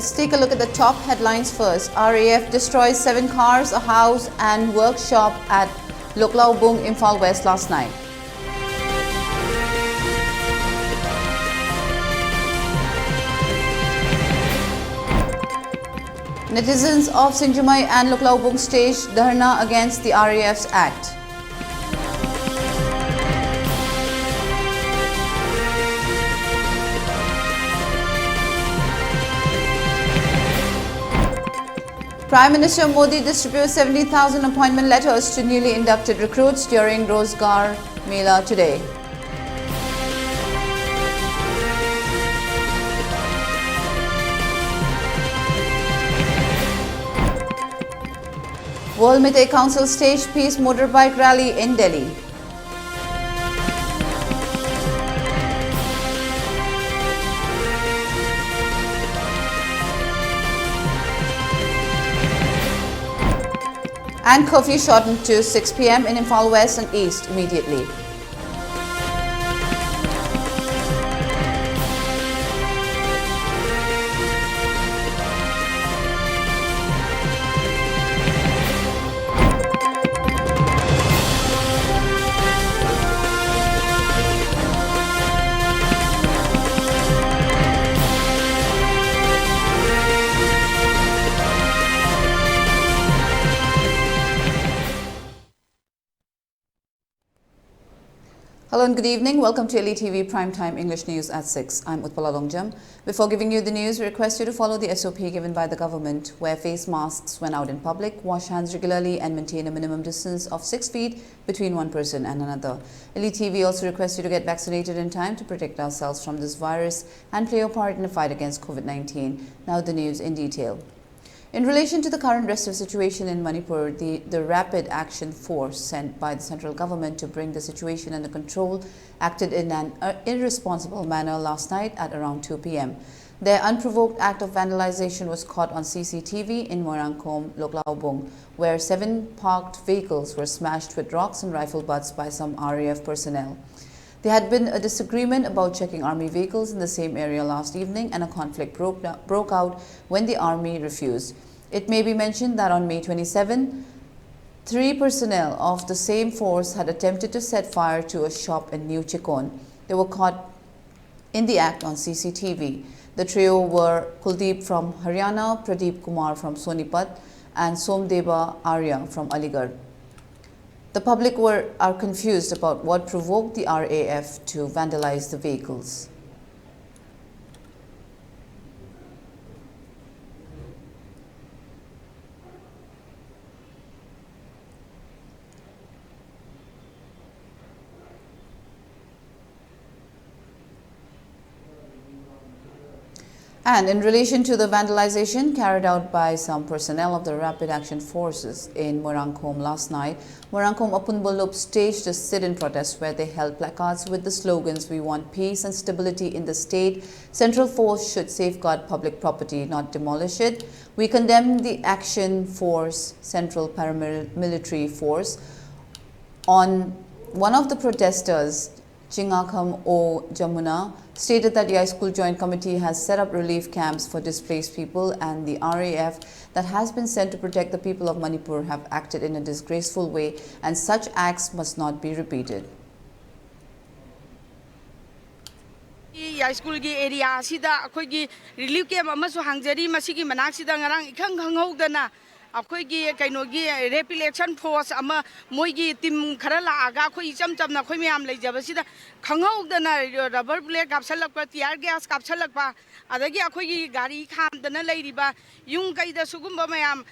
Let's take a look at the top headlines first. RAF destroys 7 cars, a house and workshop at Loklaubung, Imphal West last night. Netizens of Sinjumai and Loklaubung staged dharna against the RAF's act. Prime Minister Modi distributes 70,000 appointment letters to newly inducted recruits during Rozgar Mela today. World Meet Council staged peace motorbike rally in Delhi. And curfew shortened to 6 p.m. in Imphal West and East immediately. Hello and good evening. Welcome to ELITETV Primetime English News at 6. I'm Utpala. Before giving you the news, we request you to follow the SOP given by the government. Wear face masks when out in public, wash hands regularly and maintain a minimum distance of 6 feet between one person and another. ELITETV also requests you to get vaccinated in time to protect ourselves from this virus and play your part in the fight against COVID-19. Now the news in detail. In relation to the current restive situation in Manipur, the Rapid Action Force sent by the central government to bring the situation under control acted in an irresponsible manner last night at around 2 p.m. Their unprovoked act of vandalization was caught on CCTV in Moirangkom, Loklaubung, where 7 parked vehicles were smashed with rocks and rifle butts by some RAF personnel. There had been a disagreement about checking army vehicles in the same area last evening, and a conflict broke out when the army refused. It may be mentioned that on May 27, 3 personnel of the same force had attempted to set fire to a shop in New Chikon. They were caught in the act on CCTV. The trio were Kuldeep from Haryana, Pradeep Kumar from Sonipat, and Somdeva Arya from Aligarh. The public are confused about what provoked the RAF to vandalize the vehicles. And in relation to the vandalization carried out by some personnel of the Rapid Action Forces in Moirangkom last night, Moirangkom Apunbolop staged a sit-in protest where they held placards with the slogans, "We want peace and stability in the state. Central force should safeguard public property, not demolish it. We condemn the Action Force, Central Paramilitary Force." On one of the protesters, Chingakam O. Jamuna, stated that the high school joint committee has set up relief camps for displaced people, and the RAF that has been sent to protect the people of Manipur have acted in a disgraceful way, and such acts must not be repeated. High school area sida akoigi relief camp amasu hangjari masigi manak sida ngarang ikhang khanghaudana akoigi kainogi rapid action force ama moigi team khara laaga khoi cham chamna khoi myam leijabasida khanghaudana rubber bullet kapsalakpa tear gas kapsalakpa adagi akoigi gari khamdana leiriba yung kaida sugumba mayam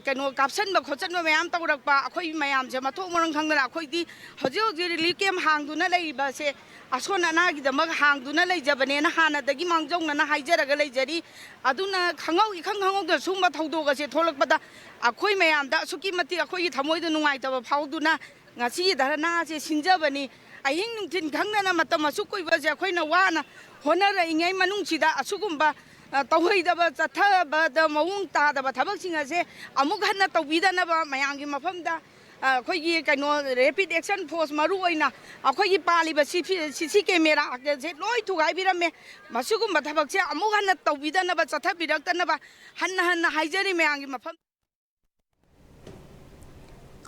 kaino kapsanba khochanba mayam tawrakpa akhoi mayam je mathok morang khangdana akoidi hoji hoji relief camp hangduna leiba se asona nagi damak hangduna leijabane na hana dagi mangjong na haijaraga leijari aduna khangau ikhang khangau da sumba thaudoga se tholakpada akhoi mayam da suki mati akhoi thamoi da nungai taba phauduna ngasi dharana se sinjabani ahing nungtin khangna matam asukoi ba je akhoi na wana honara ingai manung sida asugumba tawhidaba chathaba da maung ta da thabak singa se amuk hanna tawidana ba mayang gi mafam da ꯑꯩꯈꯣꯏꯒꯤ ꯀꯩꯅꯣ ꯔꯦꯄꯤꯗ action force ꯃꯔꯨ ꯑꯣꯏꯅ ꯑꯩꯈꯣꯏꯒꯤ ꯄꯥꯜꯂꯤꯕ ꯁꯤ ꯀꯦꯃꯦꯔꯥꯁꯦ ꯂꯣꯏ ꯊꯨꯒꯥꯏꯕꯤꯔꯝꯃꯦ ꯃꯁꯤꯒꯨꯝꯕ ꯊꯕꯛꯁꯦ ꯑꯃꯨꯛ ꯍꯟꯅ ꯇꯧꯕꯤꯗꯅꯕ ꯆꯠꯊꯕꯤꯔꯛꯇꯅꯕ ꯍꯟꯅ ꯍꯥꯏꯖꯔꯤ ꯃꯌꯥꯝꯒꯤ ꯃꯐꯝ.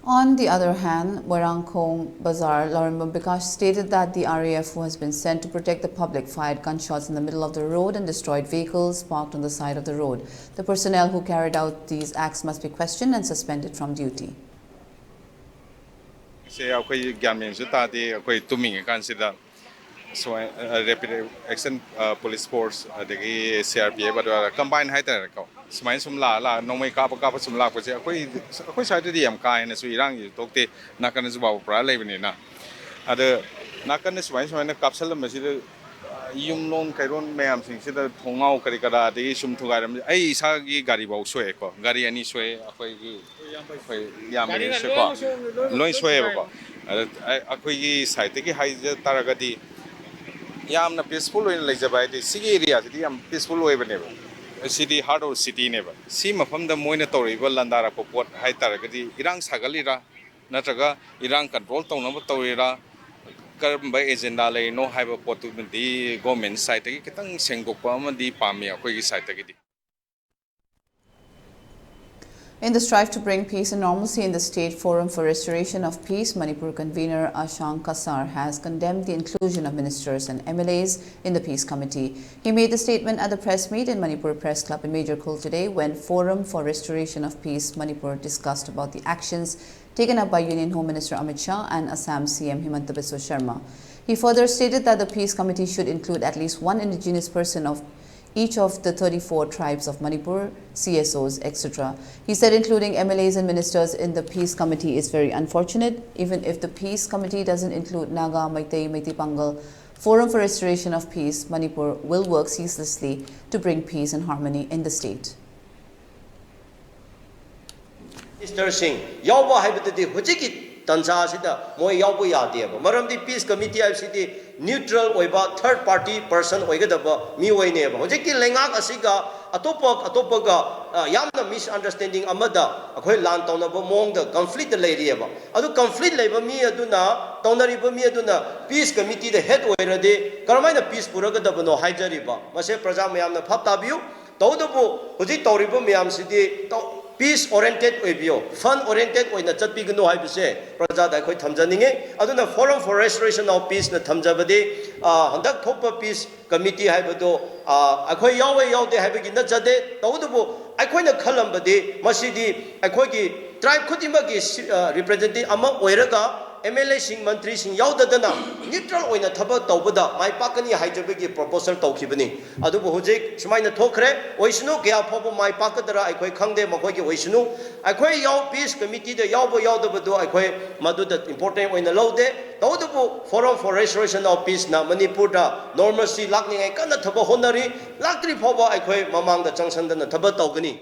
On the other hand, Moirangkhong Bazaar, Lauren Bikash stated that the RAF, who has been sent to protect the public, fired gunshots in the middle of the road and destroyed vehicles parked on the side of the road. The personnel who carried out these acts must be questioned and suspended from duty. So rapid action police force the CRPF combine hai tar ko smai sum la no mai ka sum la ko se akoi side di am kai na su irang yi tokte nakan su ba pra le bini na ada nakan smai na kapsal ma si yung long kai ron mayam sing si da thongau kari kara de sum thugai ram ai sa gi gari bau soe ko gari ani soe akoi gi yam ni se ko loi soe ko akoi gi side ki hai taragadi yamna peaceful in Lajabai, Sigi area, peaceful way never. A city, heart of city never. See from the Moinatori, Landara Popot, Haitaragadi, Iran Sagalira, Nataga, Iran control Tonava Torira, Curb by Agenda, no hyper opportunity, government site, Kitang Sengo Pama, the Pamia, Quay site. In the strive to bring peace and normalcy in the State Forum for Restoration of Peace, Manipur convener Ashang Kasar has condemned the inclusion of ministers and MLAs in the Peace Committee. He made the statement at the press meet in Manipur Press Club in Major Khul today when Forum for Restoration of Peace, Manipur discussed about the actions taken up by Union Home Minister Amit Shah and Assam CM Himanta Biswa Sharma. He further stated that the Peace Committee should include at least one indigenous person of each of the 34 tribes of Manipur, CSOs, etc. He said including MLAs and ministers in the Peace Committee is very unfortunate. Even if the Peace Committee doesn't include Naga, Meitei, Meitei Pangal, Forum for Restoration of Peace, Manipur will work ceaselessly to bring peace and harmony in the state. Mr. Singh, Yawa Habitati Hujiki Tansa Sita, Moy Yabu Yadeva, Maramdi Peace Committee City, neutral Oiba, third party person, Oigadaba, Miway Neva, Hujiki Lenga Asiga, Atopaga, Yamna misunderstanding Amada, a quite land on among the conflict the lady eva. Adu conflict labor me aduna, Tonariba me aduna, Peace Committee, the head already, Carmina Peace Puragadabano, Hijariba, Mase Prazamayam, Paptabu, Todabu, Huji Toribu Miam City, peace oriented oibio, fun oriented oina chatbigno haibse praja da khoi thamjaninge aduna forum for restoration of peace na thamjabade handak thopa peace committee haibado akhoi yawe yaude haibagi na jade tawdubu akhoi na khalambade masidi akhoi gi tribe khudima gi representative ama oiraga MLA sing mantri sing yaudadana neutral oina thaba tawbada mai pakani haijabagi proposal tawkhibani adubu hojik sumaina thokre oisnu kya phobo mai pakadara akhoi khangde makhoi gi oisnu akhoi yaw peace committee da yawbo yawdabado akhoi maduda important oina laude tawdubu forum for restoration of peace na Manipur da normalcy lakningai kana thaba honari laktri phobo akhoi mamang da changsandana thaba tawgani.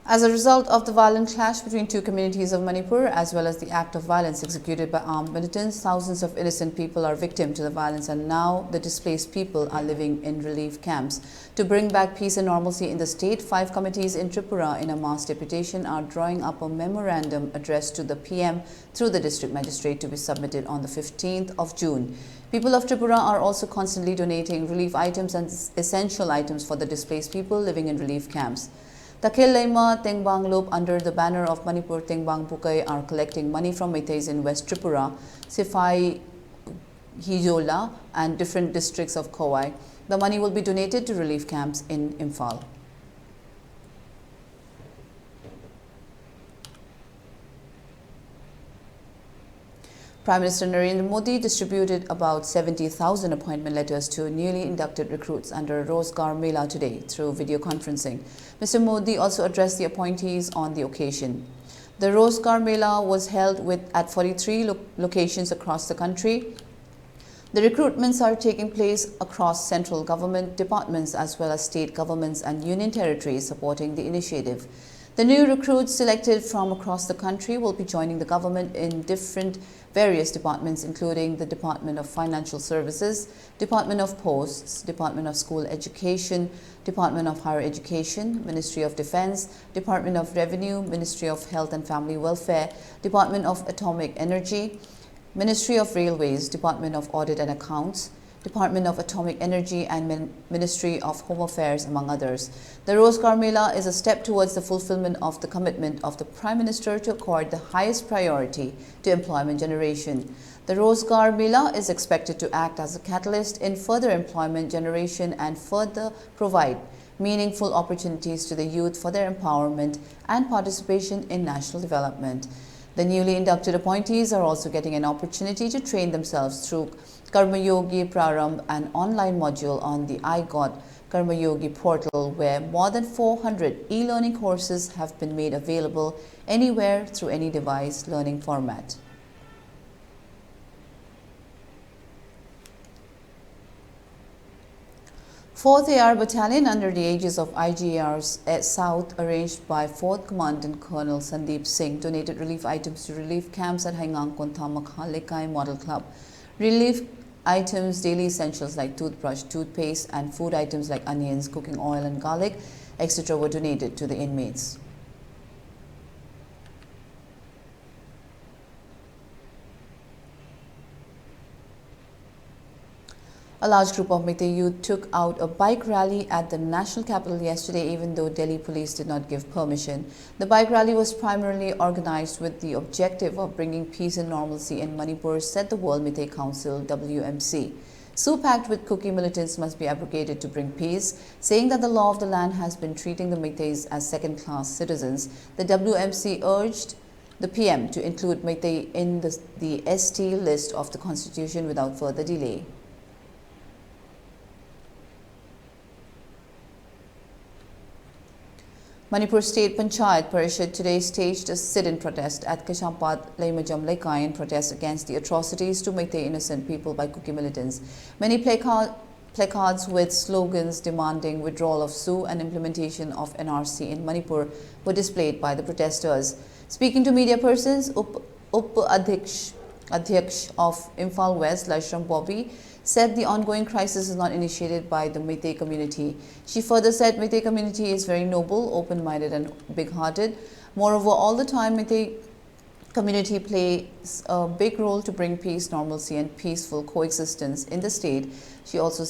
As a result of the violent clash between two communities of Manipur, as well as the act of violence executed by armed militants, thousands of innocent people are victim to the violence, and now the displaced people are living in relief camps. To bring back peace and normalcy in the state, 5 committees in Tripura in a mass deputation are drawing up a memorandum addressed to the PM through the district magistrate to be submitted on the 15th of June. People of Tripura are also constantly donating relief items and essential items for the displaced people living in relief camps. Takhil Laima Tengbang Loop under the banner of Manipur Tengbang Pukai are collecting money from Meiteis in West Tripura, Sifai, Hijola and different districts of Khowai. The money will be donated to relief camps in Imphal. Prime Minister Narendra Modi distributed about 70,000 appointment letters to newly inducted recruits under Rozgar Mela today through video conferencing. Mr. Modi also addressed the appointees on the occasion. The Rozgar Mela was held at 43 locations across the country. The recruitments are taking place across central government departments as well as state governments and union territories supporting the initiative. The new recruits selected from across the country will be joining the government in various departments, including the Department of Financial Services, Department of Posts, Department of School Education, Department of Higher Education, Ministry of Defense, Department of Revenue, Ministry of Health and Family Welfare, Department of Atomic Energy, Ministry of Railways, Department of Audit and Accounts, Department of Atomic Energy and Ministry of Home Affairs, among others. The Rozgar Mela is a step towards the fulfillment of the commitment of the Prime Minister to accord the highest priority to employment generation. The Rozgar Mela is expected to act as a catalyst in further employment generation and further provide meaningful opportunities to the youth for their empowerment and participation in national development. The newly inducted appointees are also getting an opportunity to train themselves through Karma Yogi Prarambh, an online module on the iGot Karma Yogi portal, where more than 400 e-learning courses have been made available anywhere through any device learning format. Fourth AR Battalion, under the aegis of IGR's South, arranged by 4th Commandant Colonel Sandeep Singh, donated relief items to relief camps at Haingang Konthamakha Lekai Model Club. Relief items, daily essentials like toothbrush, toothpaste, and food items like onions, cooking oil and garlic, etc. were donated to the inmates. A large group of Meitei youth took out a bike rally at the national capital yesterday, even though Delhi police did not give permission. The bike rally was primarily organized with the objective of bringing peace and normalcy in Manipur, said the World Meitei Council (WMC). Sue pact with Kuki militants must be abrogated to bring peace, saying that the law of the land has been treating the Meiteis as second-class citizens. The WMC urged the PM to include Meitei in the ST list of the Constitution without further delay. Manipur State Panchayat Parishad today staged a sit-in protest at Kashampat Laimajam Laikai in protest against the atrocities to Meitei innocent people by Kuki militants. Many placards with slogans demanding withdrawal of SU and implementation of NRC in Manipur were displayed by the protesters. Speaking to media persons, Adhyaksh of Imphal West, Laishram Bobby, said the ongoing crisis is not initiated by the Meitei community. She further said Meitei community is very noble, open-minded and big-hearted. Moreover, all the time Meitei community plays a big role to bring peace, normalcy and peaceful coexistence in the state. She also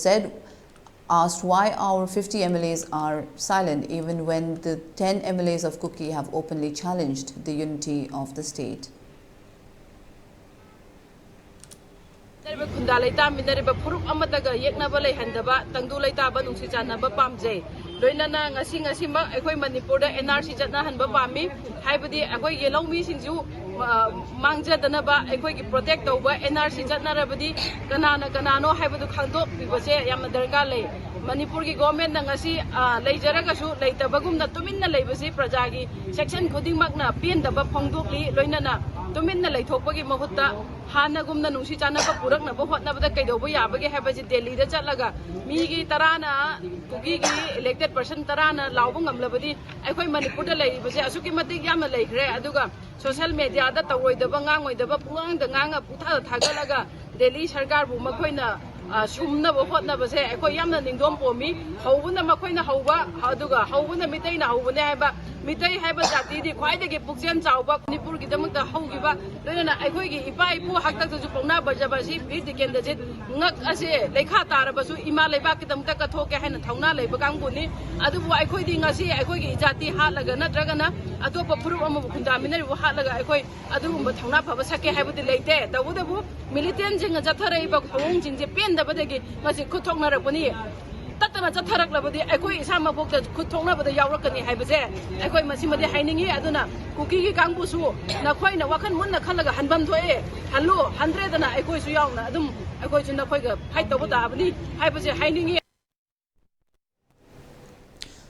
asked why our 50 MLAs are silent even when the 10 MLAs of Kuki have openly challenged the unity of the state. Khunda leita minariba phuruk amadaga yeknaba leihandaba tangdu leitaba nungsi chanaba pamjai loinana ngasi ngasi ma ekoi Manipur da NRC chatna hanba pami haibadi ekoi yelongmi singju mangjadana ba ekoi ki protect tauba NRC chatna rabadi kanano haibadu khangdok bibase yamna darga lei Manipur ki government na ngasi leijaraga su leitabagum na tuminna leibasi praja gi section khudingmak na pendaba phongdokli loinana tuminna leithokpagi mahutta hanagumna nungsi chanaba puraknaba hotnabada kaidobo yabagi haibasi Delhi da chatlaga migi tarana Kuki gi elected person tarana lawbu ngamlabadi ekoi Manipur da leibase asuki matik yamna leikre aduga social media da tawoidaba ngangoidaba pulang da nganga putha thagalaga Delhi sarkar bu makhoina sumna bo hotna base ekoi yamna ningdom pomi hawbuna makhoina hawba aduga hawbuna Meitei na hawbune haiba Meitei haiba jati di khwai de pukchen chawba Manipur gi damakta hawgiba loina ekoi gi ipa ipu hakta ju pongna bajaba si big diken da jit ngak ase lekha tarabasu ima leba ki damta ka thoke haina thauna leba kangbuni adubu ekoi di ngasi ekoi gi jati halaga natragana atopa puru amu khunda minari bo halaga ekoi adugumba thauna phaba sake haibudi leite dabudabu militant jinga jathare iba khawong jingje pendabadagi ngasi khuthokna rakpani tatana chatharaklavadi ekoi isama bokta khuthoknabada yawrakani haibase ekoi masimadi hainingi aduna Kuki gi kangbusu nakhoina wakhan munna khalaga hanbam thoe hallu 100 na ekoi su yawna adum ekoi chu nakhoi ga fight tawda abni haibase hainingi.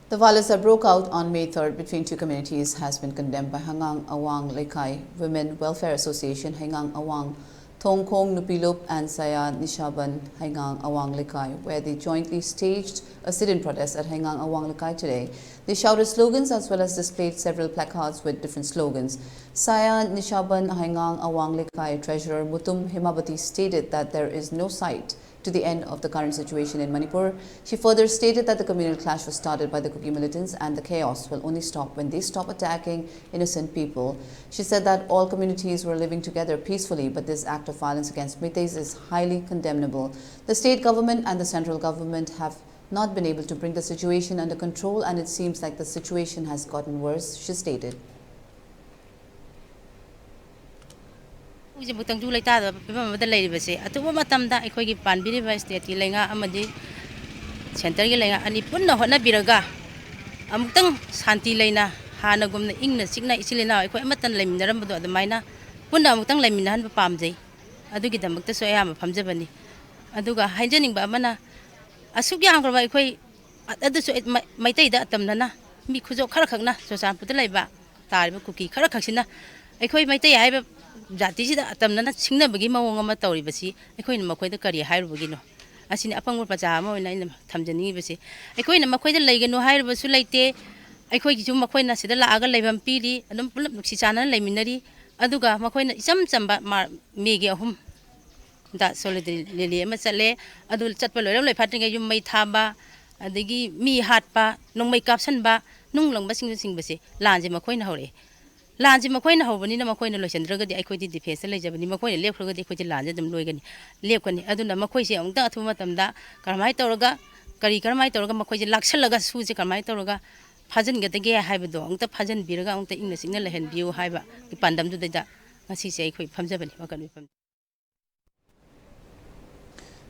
The violence that broke out on May 3rd between two communities has been condemned by Hangang Awang Lekai Women Welfare Association, Hangang Awang Thongkhong Nupilup and Saya Nishaban Haingang Awang Likai, where they jointly staged a sit-in protest at Haingang Awang Likai today. They shouted slogans as well as displayed several placards with different slogans. Saya Nishaban Haingang Awang Likai Treasurer Mutum Himabati stated that there is no sight to the end of the current situation in Manipur. She further stated that the communal clash was started by the Kuki militants and the chaos will only stop when they stop attacking innocent people. She said that all communities were living together peacefully, but this act of violence against Meiteis is highly condemnable. The state government and the central government have not been able to bring the situation under control, and it seems like the situation has gotten worse, she stated. Butang July Tada, the lady was say, at Matamda, a quick pan, Biriva State, Lenga, Amadi, Center Lenga, and Ipuna Hona Biraga. Amutang Santi Lena, Hanagum, the English, Signa, Isilina, Equipmatan Lemon, the Rambo, the Mina, Punda Mutang Leminan, Pamde. I do get them to say I'm a Pamjabani. I do got hygienic Bamana. A Sugiang of Equi at the my day that Tamnana, Mikuzo Karakana, so some put the labor, Talibu cookie, Karakashina. Equi my day I have. That is that Tamna Singna Begima Wamatori Basi, a queen Maquay the Career High Bugino. As in Upon Pajama in Tamjani Basi. A queen of Maquay the Leg no higher was late, a quay to Maquena Sidala Aga Levan Pidi, and don't pull up Sisana Leminari, Aduga, Maquena, some Megi home. That solid Lily Masale, Adul Chapel, patting a you may taba, and they give me hatpa, no makeups and ba, no long basing sing Basi, Lands in Maquena Hori. Lands in Maquena Hovenina Maquena Lotion, Drug the equity defense, and Legend Maquena, left for the equity lands, and Logan, Leocan, Aduna Maquasi, on that to Matamda, Carmaitoga, Caricamaitoga, Maquasi, Laxalaga, Suzy Carmaitoga, Pazen get the gay hybrid, the Pazen Birga, on the English signal and view hyba, the pandam to the da, as he say, quick from 7.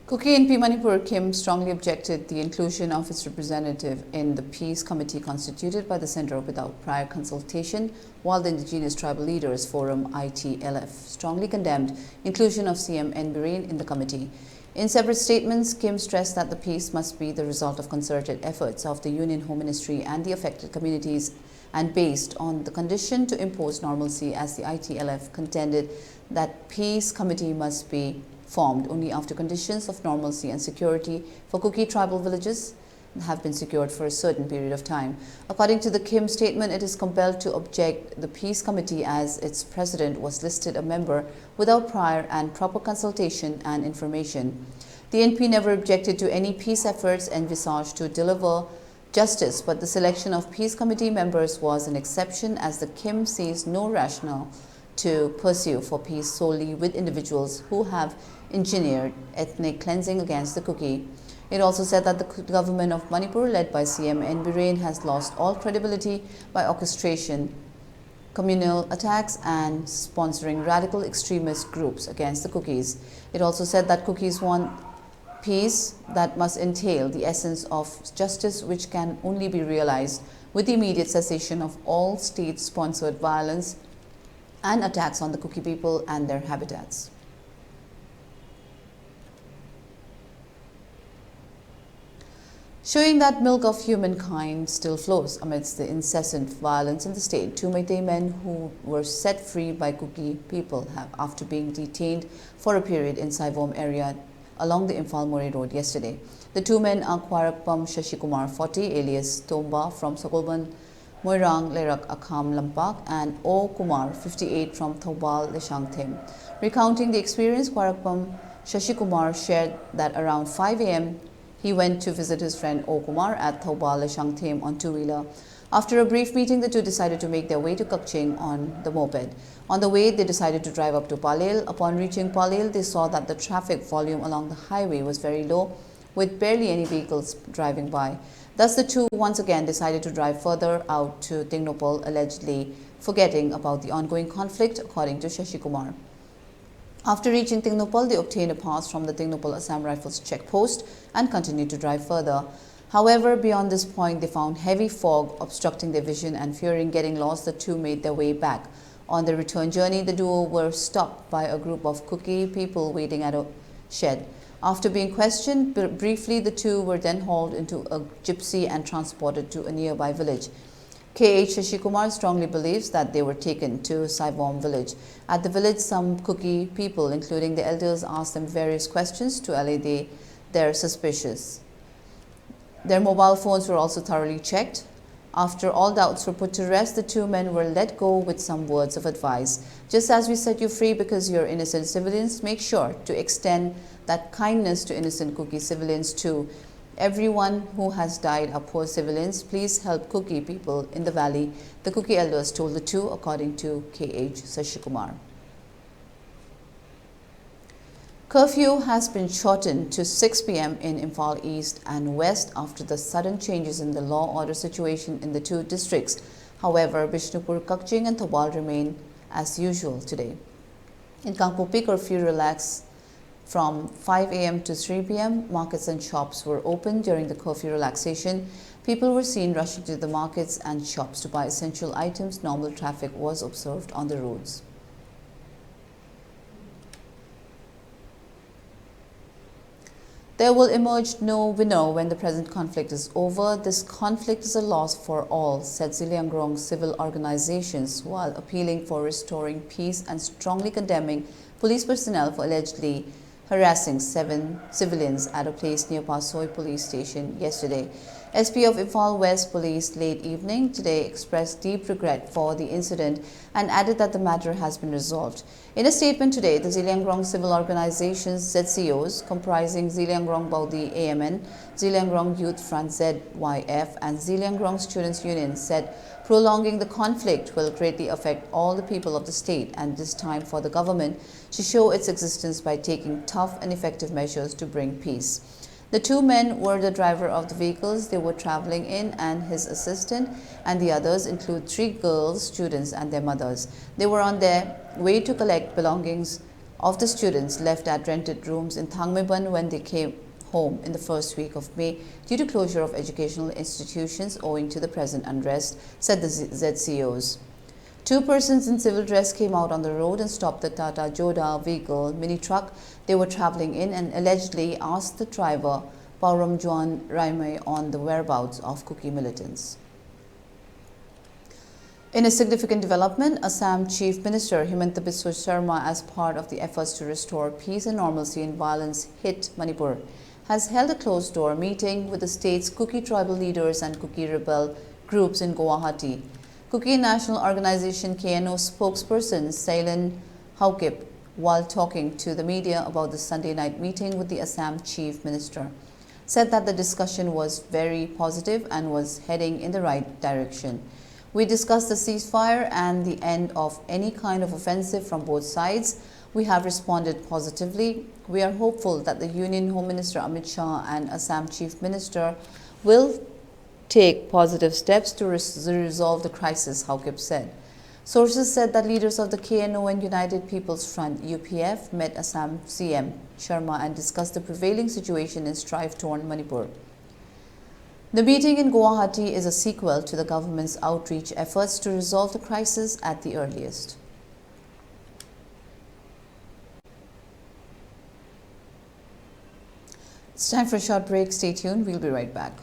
Kuki MP Manipur Kim strongly objected the inclusion of its representative in the peace committee constituted by the centre without prior consultation, while the Indigenous Tribal Leaders Forum ITLF strongly condemned inclusion of CM N. Bireen in the committee. In separate statements, Kim stressed that the peace must be the result of concerted efforts of the Union Home Ministry and the affected communities, and based on the condition to impose normalcy, as the ITLF contended that peace committee must be formed only after conditions of normalcy and security for Kuki tribal villages have been secured for a certain period of time. According to the Kim statement, it is compelled to object the peace committee as its president was listed a member without prior and proper consultation and information. The NP never objected to any peace efforts envisaged to deliver justice, but the selection of peace committee members was an exception, as the Kim sees no rationale to pursue for peace solely with individuals who have engineered ethnic cleansing against the Kuki. It also said that the government of Manipur, led by CM N. Bireen, has lost all credibility by orchestration, communal attacks and sponsoring radical extremist groups against the Kukis. It also said that Kukis want peace that must entail the essence of justice, which can only be realized with the immediate cessation of all state-sponsored violence and attacks on the Kuki people and their habitats. Showing that milk of humankind still flows amidst the incessant violence in the state, 2 Meitei men who were set free by Kuki people have, after being detained for a period in Saivom area along the Imphal-Mori Road yesterday. The 2 men are Kwarakpam Shashikumar 40, alias Tomba from Sokolban, Moirang Lerak Akham Lampak, and O Kumar 58 from Thobal Leshangthem. Recounting the experience, Kwarakpam Shashikumar shared that around 5 a.m. he went to visit his friend O Kumar at Thobal Leshangthem on two-wheeler. After a brief meeting, the two decided to make their way to Kakching on the moped. On the way, they decided to drive up to Palel. Upon reaching Palel, they saw that the traffic volume along the highway was very low, with barely any vehicles driving by. Thus, the two once again decided to drive further out to Tingnopal, allegedly forgetting about the ongoing conflict, according to Shashikumar. After reaching Tingnopal, they obtained a pass from the Tingnopal Assam Rifles checkpost and continued to drive further. However, beyond this point, they found heavy fog obstructing their vision, and fearing getting lost, the two made their way back. On the return journey, the duo were stopped by a group of Kuki people waiting at a shed. After being questioned briefly, the two were then hauled into a gypsy and transported to a nearby village. KH Shashikumar strongly believes that they were taken to Saivom village. At the village, some Kuki people, including the elders, asked them various questions to allay their suspicions. Their mobile phones were also thoroughly checked. After all doubts were put to rest, the two men were let go with some words of advice. Just as we set you free because you're innocent civilians, make sure to extend that kindness to innocent Kuki civilians too. Everyone who has died are poor civilians. Please help Kuki people in the valley, the Kuki elders told the two, according to KH Sashikumar. Curfew has been shortened to 6 p.m. in Imphal East and West after the sudden changes in the law order situation in the two districts. However, Bishnupur, Kakching and Thobal remain as usual today. In Kangpopi, curfew relaxed from 5 a.m. to 3 p.m. Markets and shops were open during the curfew relaxation. People were seen rushing to the markets and shops to buy essential items. Normal traffic was observed on the roads. There will emerge no winner when the present conflict is over. This conflict is a loss for all, said Ziliangrong civil organizations, while appealing for restoring peace and strongly condemning police personnel for allegedly harassing 7 civilians at a place near Pasoi police station yesterday. SP of Imphal West Police late evening today expressed deep regret for the incident and added that the matter has been resolved. In a statement today, the Ziliangrong civil organizations ZCOs comprising Ziliangrong Baudi AMN, Ziliangrong Youth Front ZYF and Ziliangrong Students Union said prolonging the conflict will greatly affect all the people of the state and it is time for the government to show its existence by taking tough and effective measures to bring peace. The two men were the driver of the vehicles they were traveling in and his assistant, and the others include 3 girls, students and their mothers. They were on their way to collect belongings of the students left at rented rooms in Thangmeban when they came home in the first week of May due to closure of educational institutions owing to the present unrest, said the ZCOs. 2 persons in civil dress came out on the road and stopped the Tata Joda vehicle mini truck they were traveling in and allegedly asked the driver Pauram Juan Raime on the whereabouts of Kuki militants. In a significant development, Assam Chief Minister Himanta Biswa Sharma, as part of the efforts to restore peace and normalcy in violence-hit Manipur, has held a closed-door meeting with the state's Kuki tribal leaders and Kuki rebel groups in Guwahati. Kuki National Organization KNO spokesperson Sailan Haukip, while talking to the media about the Sunday night meeting with the Assam Chief Minister, said that the discussion was very positive and was heading in the right direction. We discussed the ceasefire and the end of any kind of offensive from both sides. We have responded positively. We are hopeful that the Union Home Minister Amit Shah and Assam Chief Minister will take positive steps to resolve the crisis, Haukip said. Sources said that leaders of the KNO and United People's Front UPF met Assam CM Sharma and discussed the prevailing situation in strife-torn Manipur. The meeting in Guwahati is a sequel to the government's outreach efforts to resolve the crisis at the earliest. It's time for a short break. Stay tuned. We'll be right back.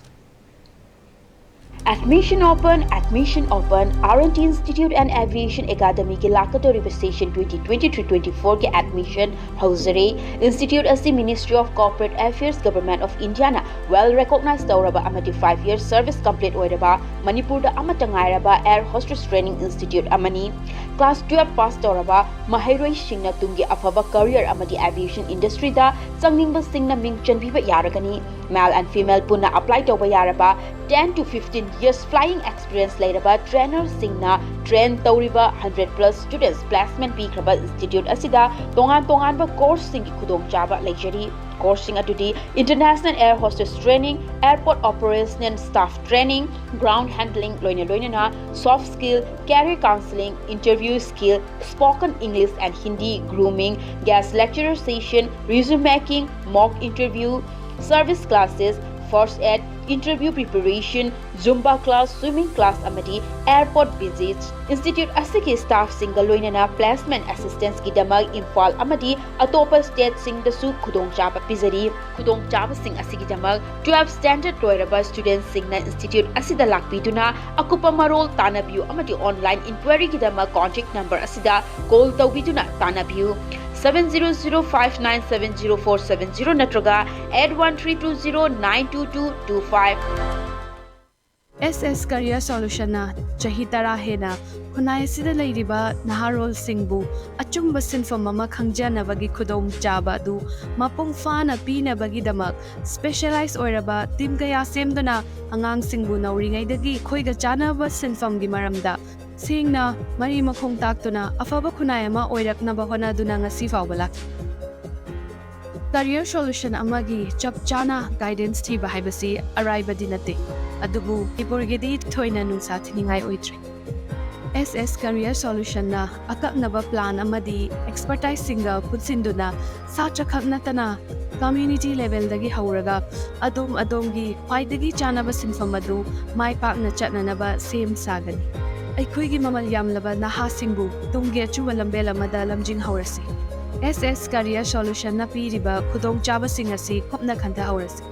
Admission open, R&T Institute and Aviation Academy के लाकतोरी session 2023-24 के admission हाउजरे Institute asi Ministry of Corporate Affairs Government of India na well recognized तौरबा amati 5-year service complete ओइरबा Manipur da amatangairaba Air Hostess Training Institute amani class 12 pass तौरबा mahairoi singna tungi afaba career amati aviation industry da changningba singna ming chanbiba yaragani male and female punna apply tauba yaraba 10 to 15 years flying experience lairaba trainer singna train tauriba 100 plus students placement pikraba institute asida tongan ba course singi khudong chaba lecture course sing atudi international air hostess training airport operation staff training ground handling loina soft skill career counseling interview skill spoken English and Hindi grooming guest lecturer session resume making mock interview service classes first aid interview preparation, Zumba class, swimming class amadi, airport visits, Institute asigi staff single loinana placement assistance kidamag Imphal amadi atopa state sing the su khudong chaba pizari khudong chaba sing asigi damag 12 standard loiraba students singna institute asida lakpiduna akupa marol tanabiu amadi online inquiry kidamag contact number asida call tawbiduna tanabiu 700597047 natraga 8132092225 SS Career Solution na Chahitara Hena Kunai Sida Ladiba Naharol Singbu Achumba Sinfam Mama Kangjana Bagi Kudong Jaba du Mapung Fana Pina Bagi Damak Specialized Oiraba Tim Gaya Semdona Angang Singbu na Ringay Dagi Koiga Jana ba Sinfam Gimaramda Sing na Mari Makong Takto na Afaba Kunayama Oirak na Bahona Duna nga Sifaw Balak Career Solution Amagi Chapchana Guidance Tiba Haibasi Arriba Dinate Adubu Iburgedi Toina Nunsa Tiningai Oitre SS Career Solution na Akak Naba Plan Amadi Expertise Singa Putsinduna Sacha Kaknatana Community Level Dagi Hauraga Adom Paidagi Chanaba Sinfamadu Mai Pak na Chatna Naba Same Sagani Aikuigi Mamalyam Laba Naha Singbu Tungge Chumalambela Madalam Jing Haurasi SS Career Solution na piriba Kudong Chaba Singasi Kopna Kanta Haurasi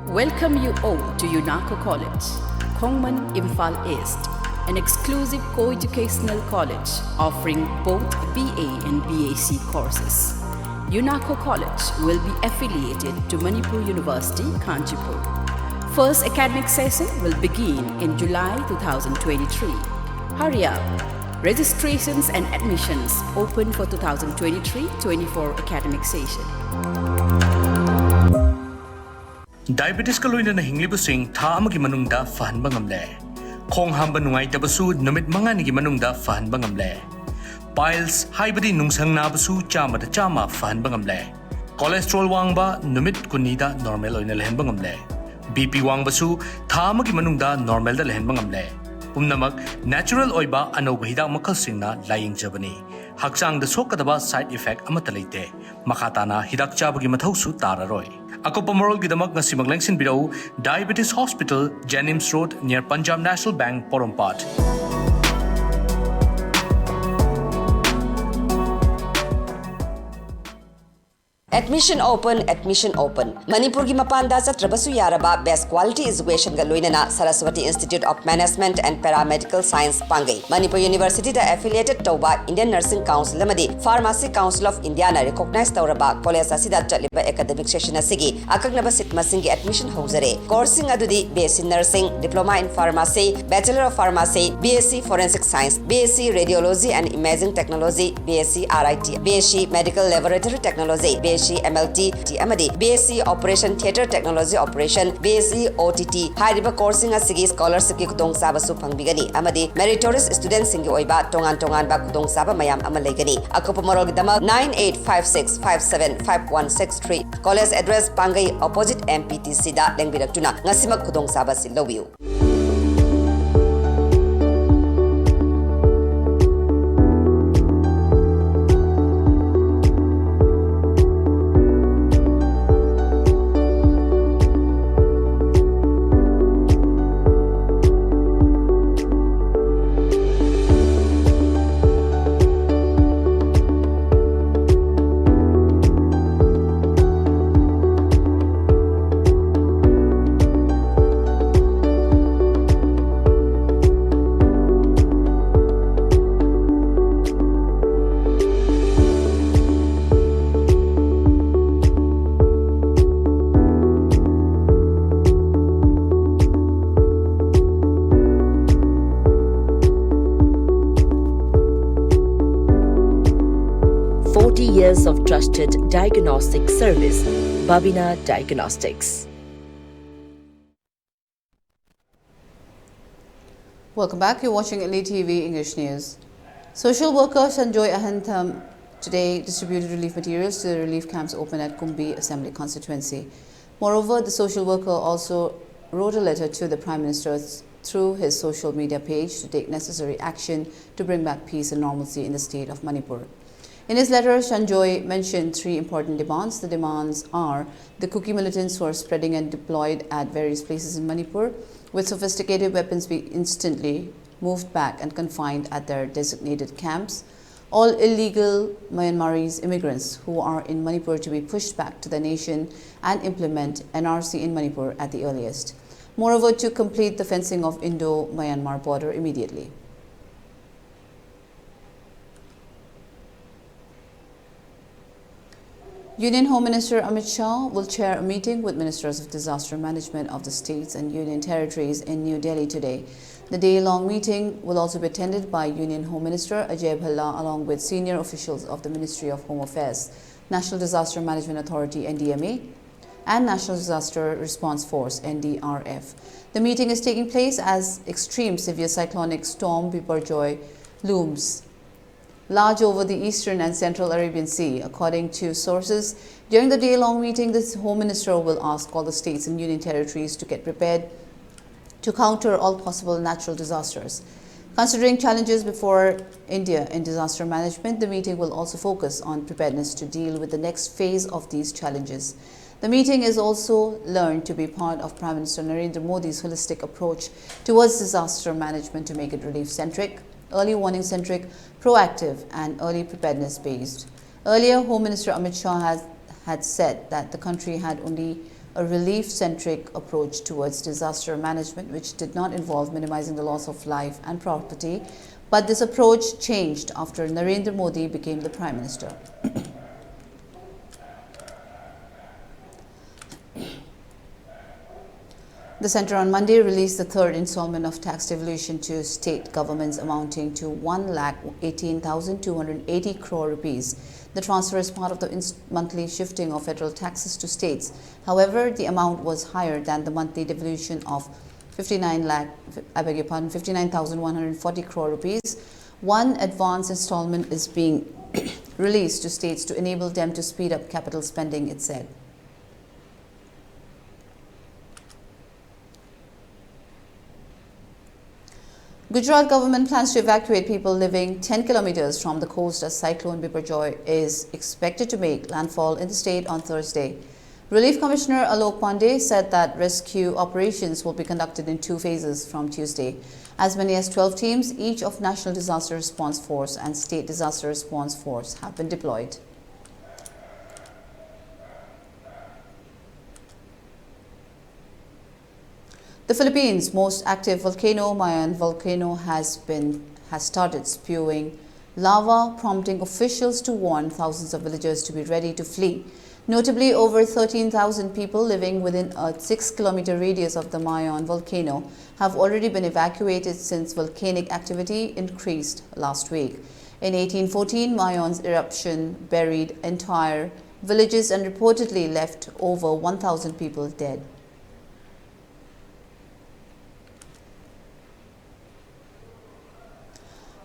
Welcome you all to UNACO College, Kongman Imphal East, an exclusive co-educational college offering both BA and BAc courses. UNACO College will be affiliated to Manipur University, Kanchipur. First academic session will begin in July 2023. Hurry up! Registrations and admissions open for 2023-24 academic session. Diabetes ka loina na hinglibusing tha amagi manungda fahanba ngamle. Khong hamba nungai tabasu numit mga nigi manungda fahanba ngamle. Piles haibadi nungsang nabasu chama da chama fahanba ngamle. Cholesterol wangba numit kunida normal oina lehenba ngamle. BP wangbasu tha amagi manungda normal da lehenba ngamle. Pumnamak natural oiba anoba hidak makal singna laying jabani. Haksang da sokadaba side effect amata leite. Makatana hidak chabagi mathau su tararoi. Ako pamorol gidamak nga simaglengsin biraw Diabetes Hospital, Jenims Road near Punjab National Bank, Porompat. Admission open. Manipur ki mapanda satrabasu yaraba best quality education ga loinana Saraswati Institute of Management and Paramedical Science Pangai. Manipur University da affiliated Toba Indian Nursing Council amadi Pharmacy Council of India na recognized tauraba college asida chaliba academic session asigi akagnaba sitma singi admission hozare. Coursing adudi BSc Nursing, Diploma in Pharmacy, Bachelor of Pharmacy, BSc Forensic Science, BSc Radiology and Imaging Technology, BSc RIT, BSc Medical Laboratory Technology, BSc MLT, amadi BSc Operation Theatre Technology Operation, BSc OTT, Hariba coursing asigi scholarship ki kudong saba su pangbigani, amadi meritorious students singi oiba tongan ba kudong saba mayam amalegani. Ako pamorol gidama 9856575163. College address Pangai opposite MPTC da lengbirak tuna ngasimak kudong saba silawiu. 40 years of trusted diagnostic service, Babina Diagnostics. Welcome back. You're watching ELITETV English News. Social worker Sanjoy Ahantam today distributed relief materials to the relief camps open at Kumbi Assembly constituency. Moreover, the social worker also wrote a letter to the Prime Minister through his social media page to take necessary action to bring back peace and normalcy in the state of Manipur. In his letter, Shanjoy mentioned 3 important demands. The demands are the Kuki militants who are spreading and deployed at various places in Manipur, with sophisticated weapons be instantly moved back and confined at their designated camps. All illegal Myanmarese immigrants who are in Manipur to be pushed back to their nation and implement NRC in Manipur at the earliest. Moreover, to complete the fencing of Indo-Myanmar border immediately. Union Home Minister Amit Shah will chair a meeting with Ministers of Disaster Management of the states and Union territories in New Delhi today. The day-long meeting will also be attended by Union Home Minister Ajay Bhalla along with senior officials of the Ministry of Home Affairs, National Disaster Management Authority NDMA, and National Disaster Response Force NDRF. The meeting is taking place as extreme severe cyclonic storm Biparjoy looms large over the eastern and central Arabian Sea. According to sources, during the day-long meeting, the Home Minister will ask all the states and union territories to get prepared to counter all possible natural disasters. Considering challenges before India in disaster management, the meeting will also focus on preparedness to deal with the next phase of these challenges. The meeting is also learned to be part of Prime Minister Narendra Modi's holistic approach towards disaster management to make it relief-centric, early warning-centric, proactive and early preparedness-based. Earlier, Home Minister Amit Shah had said that the country had only a relief-centric approach towards disaster management, which did not involve minimizing the loss of life and property, but this approach changed after Narendra Modi became the Prime Minister. The Centre on Monday released the 3rd installment of tax devolution to state governments amounting to 1,18,280 crore rupees. The transfer is part of the monthly shifting of federal taxes to states. However, the amount was higher than the monthly devolution of 59,140 crore rupees. One advance installment is being released to states to enable them to speed up capital spending, it said. Gujarat government plans to evacuate people living 10 kilometers from the coast as cyclone Biparjoy is expected to make landfall in the state on Thursday. Relief Commissioner Alok Pandey said that rescue operations will be conducted in 2 phases from Tuesday. As many as 12 teams, each of National Disaster Response Force and State Disaster Response Force, have been deployed. The Philippines' most active volcano, Mayon volcano, has started spewing lava, prompting officials to warn thousands of villagers to be ready to flee. Notably, over 13,000 people living within a 6-kilometer radius of the Mayon volcano have already been evacuated since volcanic activity increased last week. In 1814, Mayon's eruption buried entire villages and reportedly left over 1,000 people dead.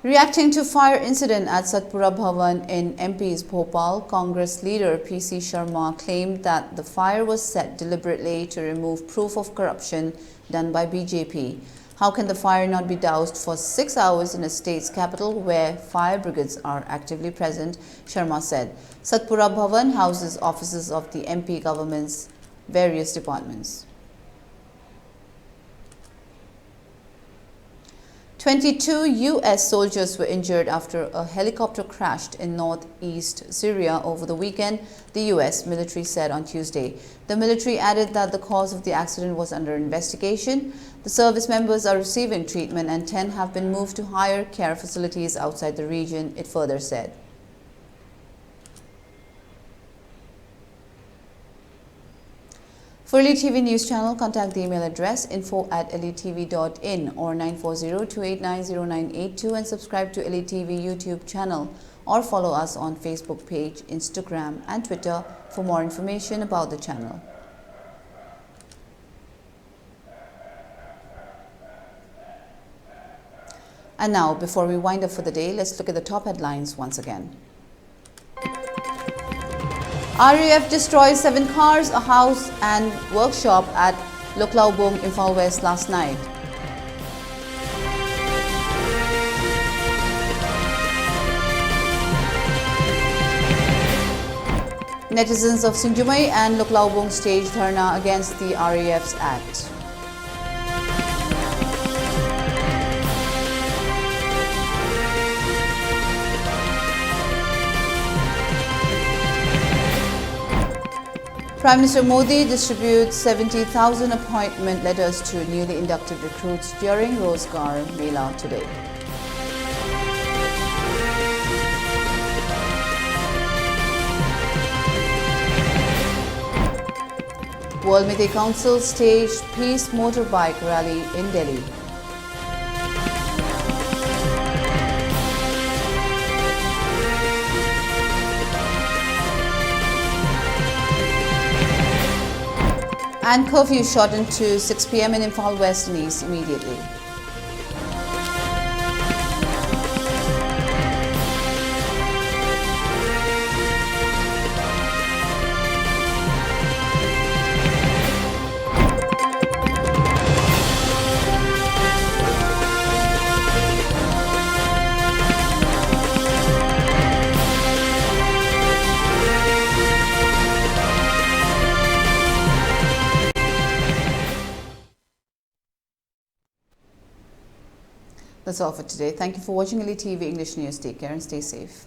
Reacting to fire incident at Satpura Bhavan in MP's Bhopal, Congress leader PC Sharma claimed that the fire was set deliberately to remove proof of corruption done by BJP. How can the fire not be doused for 6 hours in a state's capital where fire brigades are actively present? Sharma said. Satpura Bhavan houses offices of the MP government's various departments. 22 U.S. soldiers were injured after a helicopter crashed in northeast Syria over the weekend, the U.S. military said on Tuesday. The military added that the cause of the accident was under investigation. The service members are receiving treatment and 10 have been moved to higher care facilities outside the region, it further said. For ELITETV News Channel, contact the email address info@elitetv.in or 9402890982 and subscribe to ELITETV YouTube channel or follow us on Facebook page, Instagram and Twitter for more information about the channel. And now, before we wind up for the day, let's look at the top headlines once again. RAF destroys 7 cars, a house and workshop at Loklaubong, Imphal West last night. Netizens of Sinjumai and Luklaubong staged dharna against the RAF's act. Prime Minister Modi distributes 70,000 appointment letters to newly inducted recruits during Rozgar Mela today. World Media Council staged Peace Motorbike Rally in Delhi. And curfew shortened to 6 p.m. in Imphal West and East immediately. That's all for today. Thank you for watching ELITETV English News. Take care and stay safe.